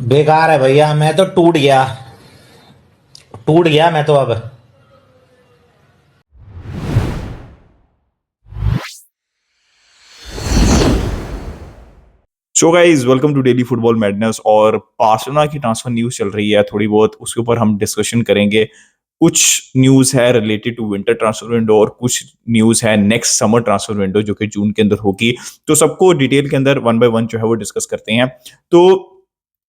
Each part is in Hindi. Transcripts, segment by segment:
बेकार है भैया। मैं तो टूट गया मैं तो अब। So guys welcome to daily football madness. और बार्सिलोना की ट्रांसफर न्यूज चल रही है थोड़ी बहुत, उसके ऊपर हम डिस्कशन करेंगे। कुछ न्यूज है related to winter transfer window और कुछ न्यूज है नेक्स्ट समर ट्रांसफर विंडो जो कि जून के अंदर होगी। तो सबको डिटेल के अंदर वन बाय वन जो है वो डिस्कस करते हैं। तो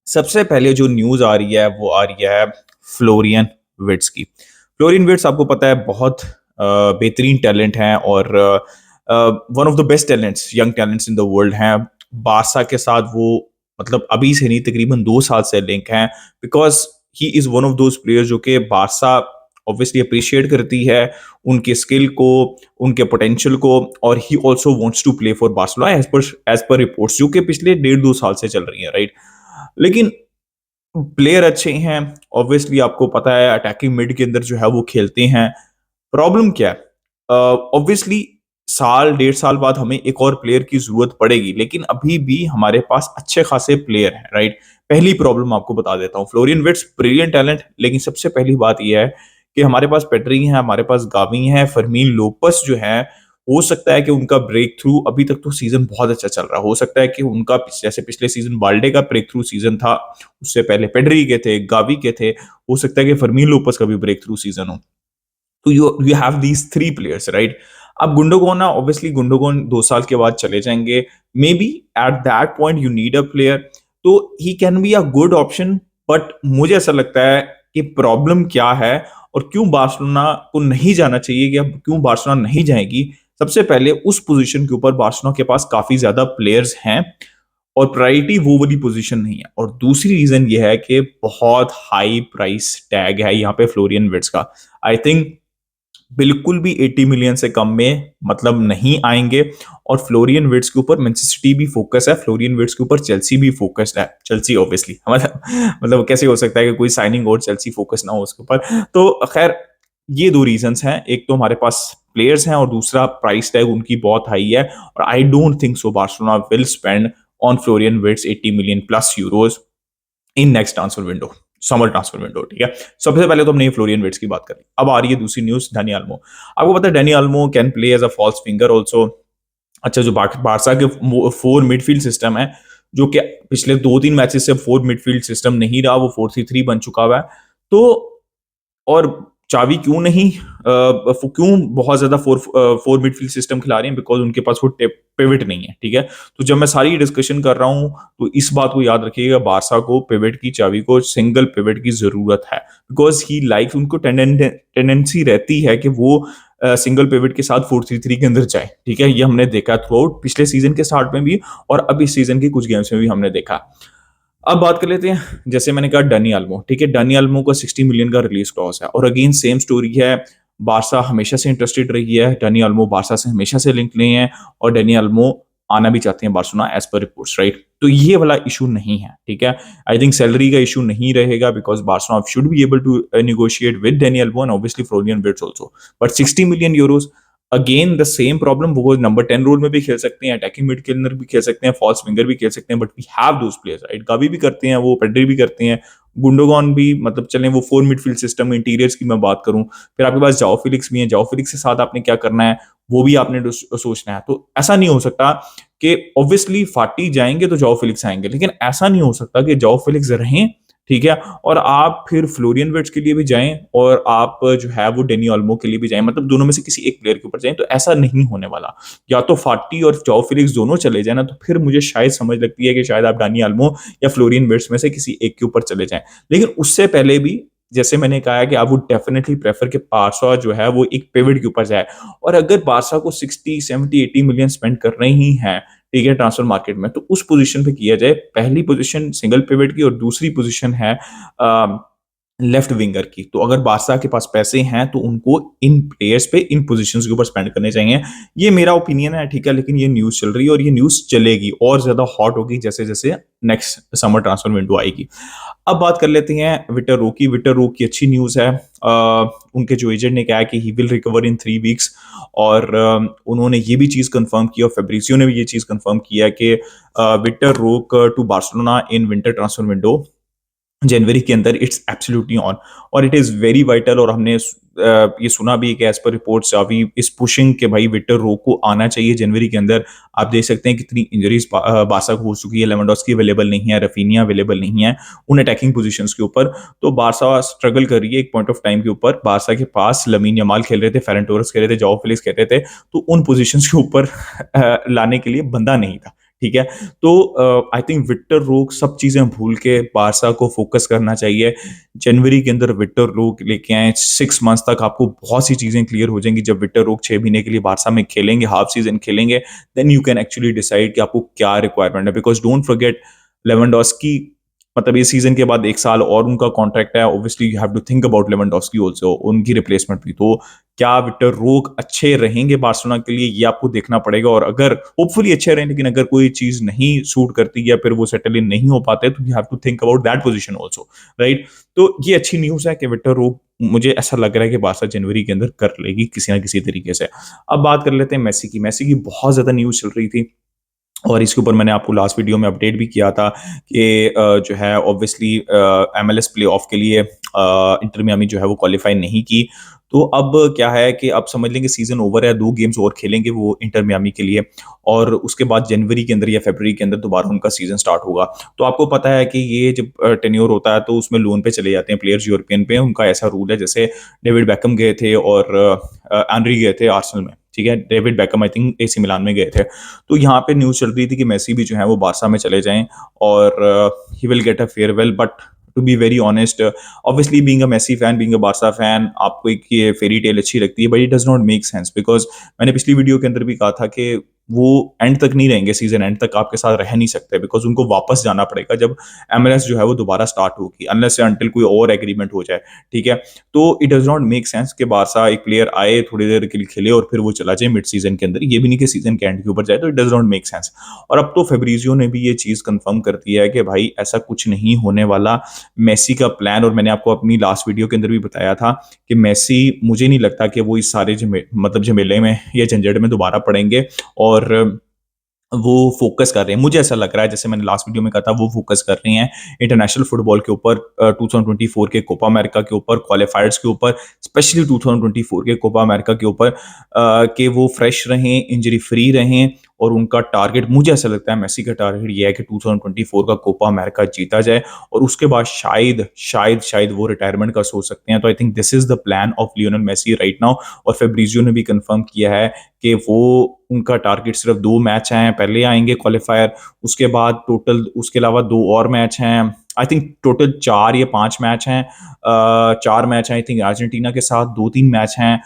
सबसे पहले जो न्यूज आ रही है वो आ रही है फ्लोरियन विर्ट्ज की। फ्लोरियन विर्ट्ज आपको पता है बहुत बेहतरीन टैलेंट है और one of the best talents, young talents in the world हैं। बारसा के साथ वो मतलब अभी से नहीं, तकरीबन 2 साल से लिंक हैं, because he is one of those players जो कि बारसा ऑब्वियसली अप्रिशिएट करती है, उनके स्किल को, उनके पोटेंशियल को। और he also wants to play for Barcelona as per reports जो कि पिछले 1.5-2 साल से चल रही है, राइट। लेकिन प्लेयर अच्छे हैं, ऑब्वियसली आपको पता है अटैकिंग मिड के अंदर जो है वो खेलते हैं। प्रॉब्लम क्या है? ऑब्वियसली साल 1.5 साल बाद हमें एक और प्लेयर की जरूरत पड़ेगी, लेकिन अभी भी हमारे पास अच्छे खासे प्लेयर हैं, राइट। पहली प्रॉब्लम आपको बता देता हूँ, फ्लोरियन विर्ट्ज ब्रिलियंट टैलेंट, लेकिन सबसे पहली बात यह है कि हमारे पास पेड्री है, हमारे पास गावी है, फर्मीन लोपस जो है, हो सकता है कि उनका ब्रेक थ्रू, अभी तक तो सीजन बहुत अच्छा चल रहा है, हो सकता है कि उनका जैसे पिछले सीजन बाल्डे का ब्रेक थ्रू सीजन था, उससे पहले पेड्री के थे, गावी के थे, हो सकता है कि फर्मीन लोपस का भी ब्रेक थ्रू सीजन हो। तो you have these 3 players, right. अब गुंडोगोन ना, ऑब्वियसली गुंडोगोन 2 साल के बाद चले जाएंगे, maybe at that point you need a player, तो he can be a good option. But मुझे ऐसा लगता है कि प्रॉब्लम क्या है और क्यों बार्सिलोना को नहीं जाना चाहिए, कि अब क्यों बार्सिलोना नहीं जाएगी। सबसे पहले उस पोजीशन के ऊपर बार्सिलोना के पास काफी ज्यादा प्लेयर्स हैं और प्रायोरिटी वो वाली पोजीशन नहीं है। और दूसरी रीजन ये है कि बहुत हाई प्राइस टैग है यहाँ पे फ्लोरियन विर्ट्ज का। आई थिंक बिल्कुल भी 80 मिलियन से कम में मतलब नहीं आएंगे। और फ्लोरियन विर्ट्ज के ऊपर मैनचेस्टर सिटी भी फोकस है, फ्लोरियन विर्ट्ज के ऊपर चेल्सी भी फोकस्ड है। चेल्सी ऑब्वियसली मतलब कैसे हो सकता है कि कोई साइनिंग और चेल्सी फोकस ना हो उसके ऊपर। तो खैर, ये 2 रीजंस हैं, एक तो हमारे पास प्लेयर्स हैं और दूसरा प्राइस टैग उनकी बहुत हाई है। और I don't think so Barcelona will spend on Florian Wirtz 80 million plus euros in next transfer window, summer transfer window, ठीक है। सबसे पहले तो हमने फ्लोरियन विर्ट्ज की बात करी, अब आ रही है दूसरी न्यूज, डैनी अल्मो। आपको पता है Dani Olmo can play as a false finger also. अच्छा, जो बारसा के 4 मिडफील्ड सिस्टम है, जो कि पिछले 2-3 मैचेस से 4 मिडफील्ड सिस्टम नहीं रहा, वो 4-3-3 बन चुका हुआ है। तो और चावी क्यों नहीं, क्यों बहुत ज्यादा फोर मिडफील्ड सिस्टम खिला रहे हैं, बिकॉज उनके पास वो पिवट नहीं है, ठीक है। तो जब मैं सारी डिस्कशन कर रहा हूं तो इस बात को याद रखिएगा, बारसा को पिवट की चाबी को, सिंगल पिवट की जरूरत है, बिकॉज ही लाइक, उनको टेंडेंसी रहती है कि वो सिंगल पिवट के साथ 4-3-3 के अंदर जाए, ठीक है। ये हमने देखा थ्रू आउट पिछले सीजन के स्टार्ट में भी और अब इस सीजन की कुछ गेम्स में भी हमने देखा। अब बात कर लेते हैं, जैसे मैंने कहा डनी अल्मो, ठीक है। डनी अल्मो का 60 मिलियन का रिलीज क्लॉज है और अगेन सेम स्टोरी है। बारसा हमेशा से इंटरेस्टेड रही है, डनी अल्मो बारसा से हमेशा से लिंक नहीं है और डनी अल्मो आना भी चाहते हैं Barcelona as per reports, right. तो ये वाला इशू नहीं है, ठीक है। आई थिंक सैलरी का इशू नहीं रहेगा, because Barcelona should be able to negotiate with Dani Olmo and obviously Florian Wirtz also. But 60 million euros, again the same problem, वो नंबर 10 रोल में भी खेल सकते हैं, अटैकिंग मिड के अंदर भी खेल सकते हैं, फॉल्स विंगर भी खेल सकते हैं, but we have those players, right. Gavi भी करते हैं, वो पेड्री भी करते हैं, गुंडोगॉन भी, मतलब चलें वो 4 मिडफील्ड सिस्टम इंटीरियर्स की मैं बात करूं, फिर आपके पास जाओ फिलिक्स भी है, जाओ फिलिक्स के साथ आपने क्या करना है वो भी आपने सोचना है। तो ऐसा नहीं हो सकता कि ऑब्वियसली फाटी जाएंगे तो जाओ फिलिक्स आएंगे, लेकिन ऐसा नहीं हो सकता कि जाओ फिलिक्स रहें, ठीक है, और आप फिर फ्लोरियन विर्ट्ज के लिए भी जाएं और आप जो है वो डेनी ऑल्मो के लिए भी जाएं, मतलब दोनों में से किसी एक प्लेयर के ऊपर जाएं। तो ऐसा नहीं होने वाला, या तो फाटी और जाओ फिलिक्स दोनों चले जाए ना, तो फिर मुझे शायद समझ लगती है कि शायद आप डानी ऑल्मो या फ्लोरियन विर्ट्ज में से किसी एक के ऊपर चले जाएं। लेकिन उससे पहले भी, जैसे मैंने कहा है कि आप वो डेफिनेटली प्रेफर कि बारसा जो है वो एक पिवट के ऊपर जाए। और अगर बारसा को 60, 70, 80 मिलियन स्पेंड करने ही है, ठीक है, ट्रांसफर मार्केट में, तो उस पोजीशन पे किया जाए। पहली पोजीशन सिंगल पिवट की और दूसरी पोजीशन है लेफ्ट विंगर की। तो अगर बारसा के पास पैसे हैं तो उनको इन प्लेयर्स पे, इन पोजीशंस के ऊपर स्पेंड करने चाहिए। ये मेरा ओपिनियन है, ठीक है, लेकिन ये न्यूज चल रही है और ये न्यूज चलेगी और ज्यादा हॉट होगी जैसे जैसे नेक्स्ट समर ट्रांसफर विंडो आएगी। अब बात कर लेते हैं विक्टर रो की। विक्टर रो की अच्छी न्यूज है, उनके जो एजेंट ने कहा है कि he will recover in 3 weeks. और उन्होंने ये भी चीज कंफर्म की और फेब्रिसियो ने भी ये चीज कंफर्म किया कि Victor Roque to Barcelona in winter transfer window जनवरी के अंदर इट्स एब्सोल्युटली ऑन, और इट इज़ वेरी वाइटल। और हमने ये सुना भी कि एज पर रिपोर्ट्स अभी इस पुशिंग के भाई विक्टर रो को आना चाहिए जनवरी के अंदर। आप देख सकते हैं कितनी इंजरीज बारसा को हो चुकी है। लेवेंडोस्की अवेलेबल नहीं है, रफीनिया अवेलेबल नहीं है उन अटैकिंग पोजीशंस के ऊपर। तो बारसा स्ट्रगल कर रही है एक पॉइंट ऑफ टाइम के ऊपर। बारसा के पास लमीन यमाल खेल रहे थे, फेरन टोरेस खेल रहे थे, जाओ फेलिक्स खेल रहे थे, तो उन पोजीशंस के ऊपर लाने के लिए बंदा नहीं था। ठीक है, तो आई थिंक विक्टर रोक सब चीजें भूल के बारसा को फोकस करना चाहिए। जनवरी के अंदर विक्टर रोक लेके आए, 6 मंथ्स तक आपको बहुत सी चीजें क्लियर हो जाएंगी। जब विक्टर रोक 6 महीने के लिए बारसा में खेलेंगे, हाफ सीजन खेलेंगे, then you can actually decide कि आपको क्या रिक्वायरमेंट है। बिकॉज डोंट फॉरगेट लेवेंडोस्की, मतलब इस सीजन के बाद 1 साल और उनका कॉन्ट्रैक्ट है। Obviously you have to think about Lewandowski also, उनकी रिप्लेसमेंट भी। तो क्या विक्टर रोक अच्छे रहेंगे बार्सिलोना के लिए, ये आपको देखना पड़ेगा। और अगर होपफुली अच्छे रहें, लेकिन अगर कोई चीज नहीं सूट करती या फिर वो सेटल इन नहीं हो पाते, तो you have to think about that position also, right. तो ये अच्छी न्यूज है कि विक्टर रोक, मुझे ऐसा लग रहा है कि बारसा जनवरी के अंदर कर लेगी किसी ना किसी तरीके से। अब बात कर लेते हैं मेसी की। मेसी की बहुत ज्यादा न्यूज चल रही थी, और इसके ऊपर मैंने आपको लास्ट वीडियो में अपडेट भी किया था कि जो है ऑब्वियसली MLS प्ले ऑफ के लिए इंटर मियामी जो है वो क्वालिफाई नहीं की। तो अब क्या है कि अब समझ लेंगे सीजन ओवर है, 2 गेम्स और खेलेंगे वो इंटर मियामी के लिए, और उसके बाद जनवरी के अंदर या फरवरी के अंदर दोबारा उनका सीजन स्टार्ट होगा। तो आपको पता है कि ये जब टेन्योर होता है तो उसमें लोन पे चले जाते हैं प्लेयर्स यूरोपियन पे। उनका ऐसा रूल है, जैसे डेविड बैकम गए थे और एनरी गए थे आर्सेनल में। ठीक है, David Beckham I think AC मिलान में गए थे। तो यहाँ पे न्यूज चल रही थी कि मेसी भी जो है वो बारसा में चले जाएं, और he will get a farewell. But to be very honest, obviously being a Messi fan, being a Barca fan, आपको एक ये फेरी टेल अच्छी लगती है, but it does not make sense. Because मैंने पिछली वीडियो के अंदर भी कहा था कि वो एंड तक नहीं रहेंगे, सीजन एंड तक आपके साथ रह नहीं सकते, बिकॉज उनको वापस जाना पड़ेगा जब MLS जो है वो दोबारा स्टार्ट होगी, अनलेस या अंटिल कोई और एग्रीमेंट हो जाए। ठीक है, तो it does not make sense कि बारसा एक प्लेयर आए, थोड़ी देर के लिए खेले और फिर वो चला जाए मिड सीजन के अंदर। ये भी नहीं कि सीजन के एंड के ऊपर जाए, तो it does not make sense. और अब तो फेब्रिजियो ने भी ये चीज कंफर्म कर दिया है कि भाई ऐसा कुछ नहीं होने वाला। मेसी का प्लान, और मैंने आपको अपनी लास्ट वीडियो के अंदर भी बताया था कि मेसी, मुझे नहीं लगता कि वो इस सारे मतलब झमेले में या झंझट में दोबारा पड़ेंगे, और वो फोकस कर रहे हैं। मुझे ऐसा लग रहा है, जैसे मैंने लास्ट वीडियो में कहा था, वो फोकस कर रहे हैं इंटरनेशनल फुटबॉल के ऊपर, 2024 के कोपा अमेरिका के ऊपर, क्वालिफायर्स के ऊपर, स्पेशली 2024 के कोपा अमेरिका के ऊपर, कि वो फ्रेश रहें, इंजरी फ्री रहें। और उनका टारगेट, मुझे ऐसा लगता है मेसी का टारगेट ये है कि 2024 का कोपा अमेरिका जीता जाए, और उसके बाद शायद शायद शायद वो रिटायरमेंट का सोच सकते हैं। तो I think this is the plan of Lionel Messi right now. और फेब्रिजियो ने भी कंफर्म किया है कि वो, उनका टारगेट सिर्फ 2 मैच हैं, पहले आएंगे क्वालिफायर, उसके बाद टोटल उसके अलावा 2 और मैच हैं। आई थिंक टोटल 4 या 5 मैच हैं, 4 मैच हैं आई थिंक अर्जेंटीना के साथ, 2-3 मैच हैं,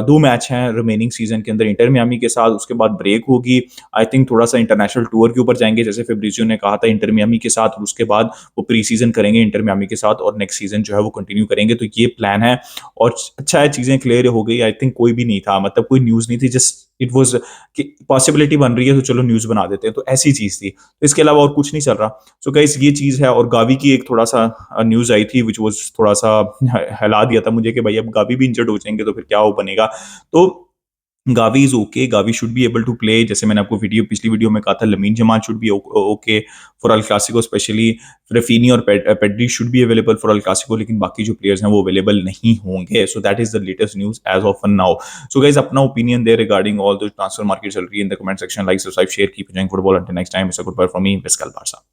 2 मैच हैं रिमेनिंग सीजन के अंदर इंटर मियामी के साथ। उसके बाद ब्रेक होगी, आई थिंक थोड़ा सा इंटरनेशनल टूर के ऊपर जाएंगे, जैसे फेब्रिजियो ने कहा था, इंटर मियामी के साथ। और उसके बाद वो प्री सीजन करेंगे इंटर मियामी के साथ, और नेक्स्ट सीजन जो है वो कंटिन्यू करेंगे। तो ये प्लान है, और अच्छा है, चीजें क्लियर हो गई। आई थिंक कोई भी नहीं था, मतलब कोई न्यूज नहीं थी, जस्ट इट वाज कि पॉसिबिलिटी बन रही है तो चलो न्यूज बना देते हैं, तो ऐसी चीज थी। तो इसके अलावा और कुछ नहीं चल रहा। सो गाइस, ये चीज है। और गावी की एक थोड़ा सा न्यूज आई थी विच वाज थोड़ा सा हिला दिया था मुझे कि भाई अब गावी भी इंजर्ड हो जाएंगे तो फिर क्या हो बनेगा। तो Gavi is okay, Gavi should be able to play. जैसे मैंने आपको पिछली वीडियो में कहा था, Lamine Yamal should be okay for El Clasico, specially Raphinha और Pedri should be available for El Clasico, लेकिन बाकी जो प्लेयर्स हैं वो अवेलेबल नहीं होंगे। So that is the latest news as of now. So guys, अपना ओपिनियन दे regarding all the transfer market चल रही है इन the comment section. Like, subscribe, share, keep enjoying football. Until next time, it's a good bye from me, Visca Barça.